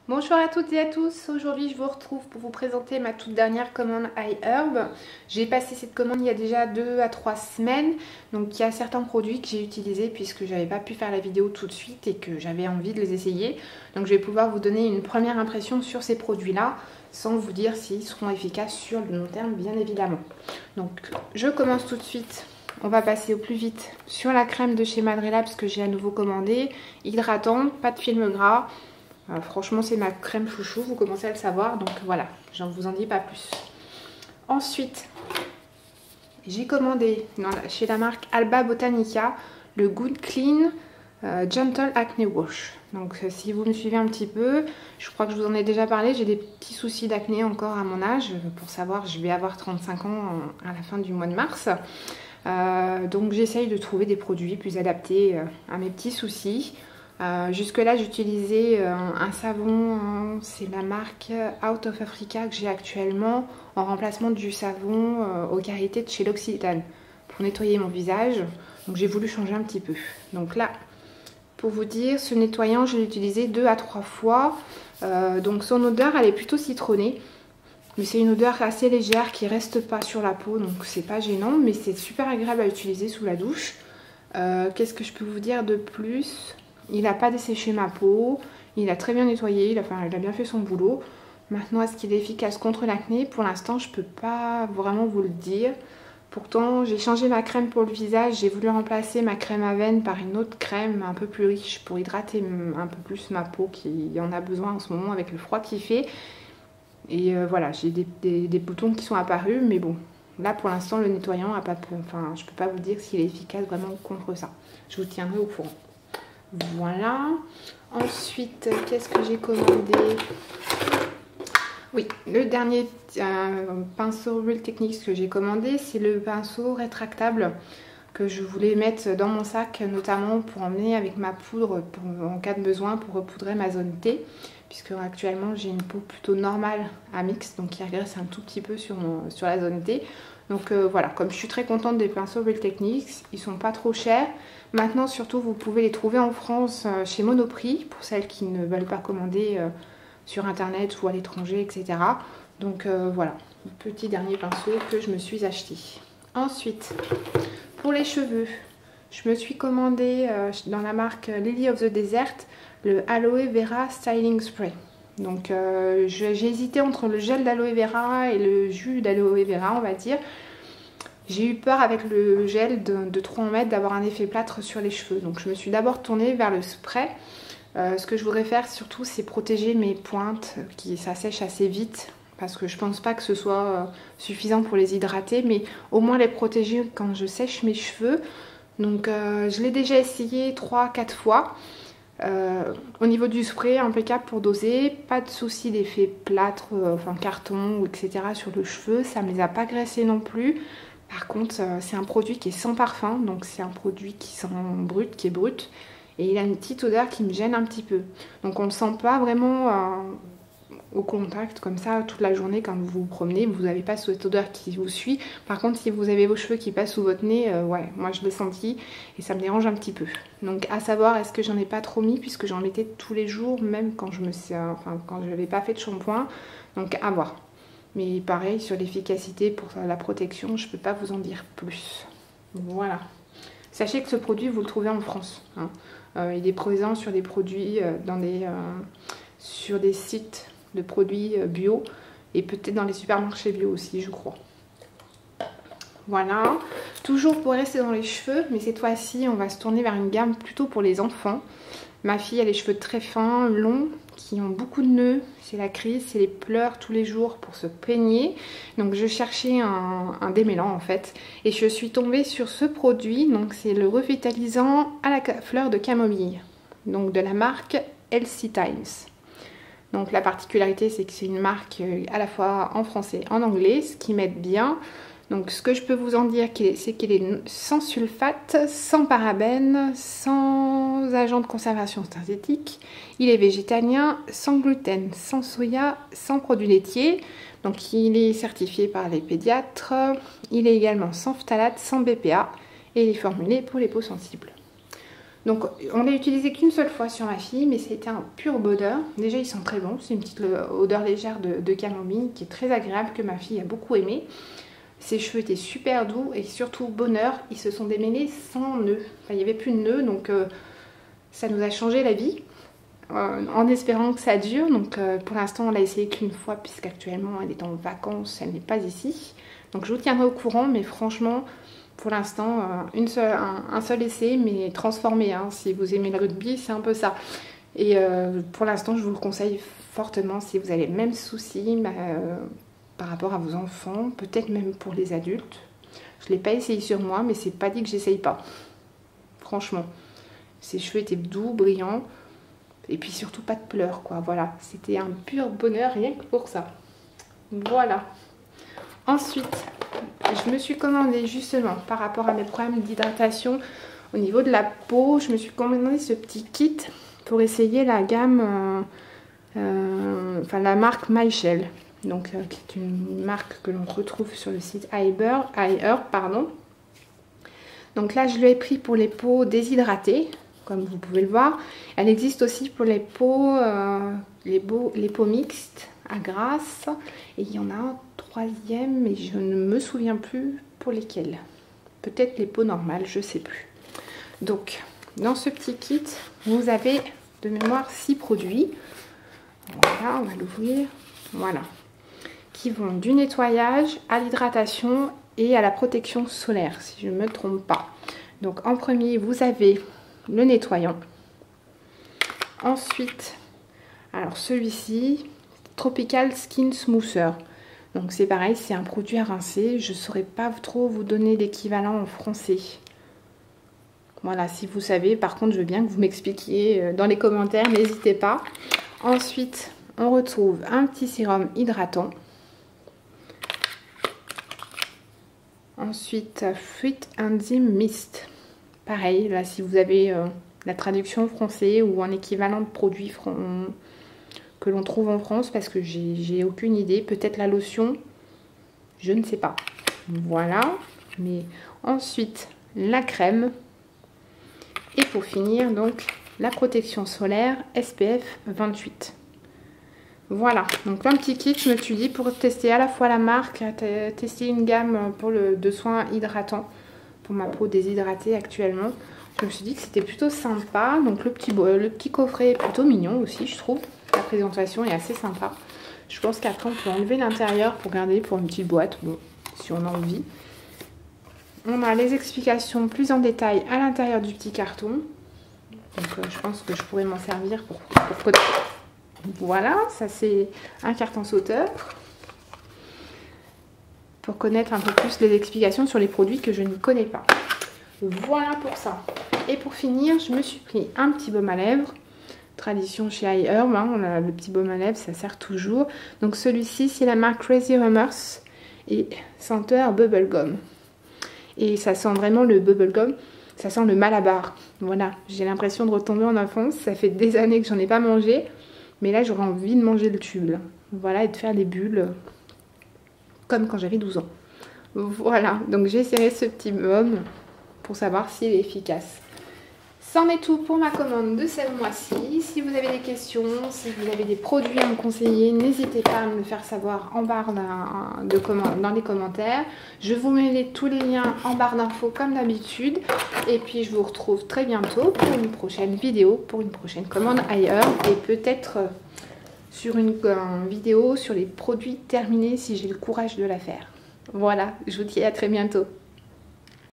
Bonjour à toutes et à tous, aujourd'hui je vous retrouve pour vous présenter ma toute dernière commande iHerb. J'ai passé cette commande il y a déjà 2 à 3 semaines, donc il y a certains produits que j'ai utilisés puisque j'avais pas pu faire la vidéo tout de suite et que j'avais envie de les essayer. Donc je vais pouvoir vous donner une première impression sur ces produits-là, sans vous dire s'ils seront efficaces sur le long terme bien évidemment. Donc je commence tout de suite. On va passer au plus vite sur la crème de chez Madre Labs que j'ai à nouveau commandée, hydratante, pas de film gras. Franchement c'est ma crème chouchou, vous commencez à le savoir, donc voilà, je ne vous en dis pas plus. Ensuite, j'ai commandé chez la marque Alba Botanica le Good Clean Gentle Acne Wash. Donc si vous me suivez un petit peu, je crois que je vous en ai déjà parlé, j'ai des petits soucis d'acné encore à mon âge. Pour savoir, je vais avoir 35 ans à la fin du mois de mars. Donc j'essaye de trouver des produits plus adaptés à mes petits soucis. Jusque là j'utilisais un savon, c'est la marque Out of Africa que j'ai actuellement en remplacement du savon aux qualités de chez L'Occitane pour nettoyer mon visage. Donc j'ai voulu changer un petit peu. Donc là, pour vous dire, ce nettoyant je l'ai utilisé 2 à 3 fois. Donc son odeur elle est plutôt citronnée. Mais c'est une odeur assez légère qui reste pas sur la peau, donc c'est pas gênant, mais c'est super agréable à utiliser sous la douche. Qu'est-ce que je peux vous dire de plus? Il n'a pas desséché ma peau, il a très bien nettoyé, il a bien fait son boulot. Maintenant, est-ce qu'il est efficace contre l'acné? Pour l'instant, je peux pas vraiment vous le dire. Pourtant, j'ai changé ma crème pour le visage, j'ai voulu remplacer ma crème Aven par une autre crème un peu plus riche pour hydrater un peu plus ma peau qui en a besoin en ce moment avec le froid qu'il fait. Et voilà, j'ai des boutons qui sont apparus, mais bon, là pour l'instant le nettoyant a pas, enfin je peux pas vous dire s'il est efficace vraiment contre ça. Je vous tiendrai au courant. Voilà. Ensuite, qu'est-ce que j'ai commandé? Oui, le dernier pinceau Real Techniques que j'ai commandé, c'est le pinceau rétractable que je voulais mettre dans mon sac, notamment pour emmener avec ma poudre en cas de besoin pour repoudrer ma zone T, puisque actuellement j'ai une peau plutôt normale à mix, donc qui régresse un tout petit peu sur la zone T. Donc voilà, comme je suis très contente des pinceaux Real Techniques, ils sont pas trop chers. Maintenant surtout vous pouvez les trouver en France chez Monoprix, pour celles qui ne veulent pas commander sur internet ou à l'étranger, etc. Donc voilà, petit dernier pinceau que je me suis acheté. Ensuite, pour les cheveux, je me suis commandé dans la marque Lily of the Desert le Aloe Vera Styling Spray. Donc j'ai hésité entre le gel d'aloe vera et le jus d'aloe vera, on va dire. J'ai eu peur avec le gel de trop en mettre, d'avoir un effet plâtre sur les cheveux. Donc je me suis d'abord tournée vers le spray. Ce que je voudrais faire surtout, c'est protéger mes pointes qui s'assèchent assez vite. Parce que je pense pas que ce soit suffisant pour les hydrater, mais au moins les protéger quand je sèche mes cheveux. Donc je l'ai déjà essayé 3-4 fois. Au niveau du spray, impeccable pour doser, pas de souci d'effet plâtre, enfin carton, etc. sur le cheveu, ça me les a pas graissés non plus. Par contre, c'est un produit qui est sans parfum, donc c'est un produit qui sent brut, qui est brut, et il a une petite odeur qui me gêne un petit peu. Donc on ne le sent pas vraiment au contact comme ça toute la journée quand vous vous promenez, vous n'avez pas cette odeur qui vous suit. Par contre, si vous avez vos cheveux qui passent sous votre nez, ouais, moi je l'ai senti et ça me dérange un petit peu. Donc à savoir, est-ce que j'en ai pas trop mis puisque j'en mettais tous les jours, même quand je n'avais pas fait de shampoing. Donc à voir. Mais pareil, sur l'efficacité pour la protection, je peux pas vous en dire plus. Voilà. Sachez que ce produit, vous le trouvez en France. Hein. Il est présent sur des produits, sur des sites de produits bio et peut-être dans les supermarchés bio aussi, je crois. Voilà, toujours pour rester dans les cheveux, mais cette fois-ci on va se tourner vers une gamme plutôt pour les enfants. Ma fille a les cheveux très fins, longs, qui ont beaucoup de nœuds, c'est la crise, c'est les pleurs tous les jours pour se peigner. Donc je cherchais un démêlant en fait, et je suis tombée sur ce produit, donc c'est le revitalisant à la fleur de camomille, donc de la marque Healthy Times. Donc la particularité c'est que c'est une marque à la fois en français et en anglais, ce qui m'aide bien. Donc ce que je peux vous en dire, c'est qu'il est sans sulfate, sans parabènes, sans agents de conservation synthétique. Il est végétalien, sans gluten, sans soya, sans produits laitiers. Donc il est certifié par les pédiatres. Il est également sans phtalate, sans BPA et il est formulé pour les peaux sensibles. Donc on l'a utilisé qu'une seule fois sur ma fille, mais c'était un pur bonheur. Déjà ils sont très bons, c'est une petite odeur légère de camomille qui est très agréable, que ma fille a beaucoup aimé. Ses cheveux étaient super doux et surtout bonheur, ils se sont démêlés sans nœuds. Enfin, il n'y avait plus de nœuds, donc ça nous a changé la vie. En espérant que ça dure, donc pour l'instant on l'a essayé qu'une fois puisqu'actuellement elle est en vacances, elle n'est pas ici. Donc je vous tiendrai au courant, mais franchement pour l'instant un seul essai, mais transformé, hein. Si vous aimez le rugby, c'est un peu ça. Et pour l'instant je vous le conseille fortement si vous avez le même souci par rapport à vos enfants, peut-être même pour les adultes. Je ne l'ai pas essayé sur moi, mais c'est pas dit que j'essaye pas. Franchement, ses cheveux étaient doux, brillants. Et puis surtout pas de pleurs, quoi. Voilà, c'était un pur bonheur rien que pour ça. Voilà. Ensuite, je me suis commandé justement par rapport à mes problèmes d'hydratation au niveau de la peau. Je me suis commandé ce petit kit pour essayer la gamme, enfin la marque Michel. Donc qui est une marque que l'on retrouve sur le site Haier, pardon. Donc là, je l'ai pris pour les peaux déshydratées. Comme vous pouvez le voir, elle existe aussi pour les peaux, les peaux mixtes à grasse. Et il y en a un troisième, mais je ne me souviens plus pour lesquels. Peut-être les peaux normales, je ne sais plus. Donc, dans ce petit kit, vous avez de mémoire 6 produits. Voilà, on va l'ouvrir. Voilà. Qui vont du nettoyage à l'hydratation et à la protection solaire, si je ne me trompe pas. Donc, en premier, vous avez le nettoyant. Ensuite, alors celui-ci, Tropical Skin Smoother. Donc c'est pareil, c'est un produit à rincer. Je ne saurais pas trop vous donner l'équivalent en français. Voilà, si vous savez, par contre, je veux bien que vous m'expliquiez dans les commentaires, n'hésitez pas. Ensuite, on retrouve un petit sérum hydratant. Ensuite, Fruit Enzyme Mist. Pareil, là, si vous avez la traduction français ou un équivalent de produit que l'on trouve en France, parce que j'ai aucune idée. Peut-être la lotion, je ne sais pas. Voilà. Mais ensuite, la crème. Et pour finir, donc, la protection solaire SPF 28. Voilà. Donc, un petit kit, je me suis dit, pour tester à la fois la marque, tester une gamme de soins hydratants pour ma peau déshydratée actuellement. Je me suis dit que c'était plutôt sympa. Donc le petit coffret est plutôt mignon aussi, je trouve. La présentation est assez sympa. Je pense qu'après on peut enlever l'intérieur pour garder pour une petite boîte, bon, si on a envie. On a les explications plus en détail à l'intérieur du petit carton. Donc je pense que je pourrais m'en servir pour voilà, ça c'est un carton sauteur. Pour connaître un peu plus les explications sur les produits que je ne connais pas. Voilà pour ça. Et pour finir, je me suis pris un petit baume à lèvres. Tradition chez Haier, hein, le petit baume à lèvres, ça sert toujours. Donc celui-ci, c'est la marque Crazy Rumors et senteur bubblegum. Et ça sent vraiment le bubblegum, ça sent le Malabar. Voilà, j'ai l'impression de retomber en enfance. Ça fait des années que j'en ai pas mangé. Mais là, j'aurais envie de manger le tube. Là. Voilà, et de faire des bulles. Comme quand j'avais 12 ans. Voilà, donc j'ai essayé ce petit baume pour savoir s'il est efficace. C'en est tout pour ma commande de ce mois-ci. Si vous avez des questions, si vous avez des produits à me conseiller, n'hésitez pas à me le faire savoir en barre dans les commentaires. Je vous mets tous les liens en barre d'infos comme d'habitude. Et puis je vous retrouve très bientôt pour une prochaine vidéo, pour une prochaine commande ailleurs. Et peut-être sur une vidéo sur les produits terminés si j'ai le courage de la faire. Voilà, je vous dis à très bientôt.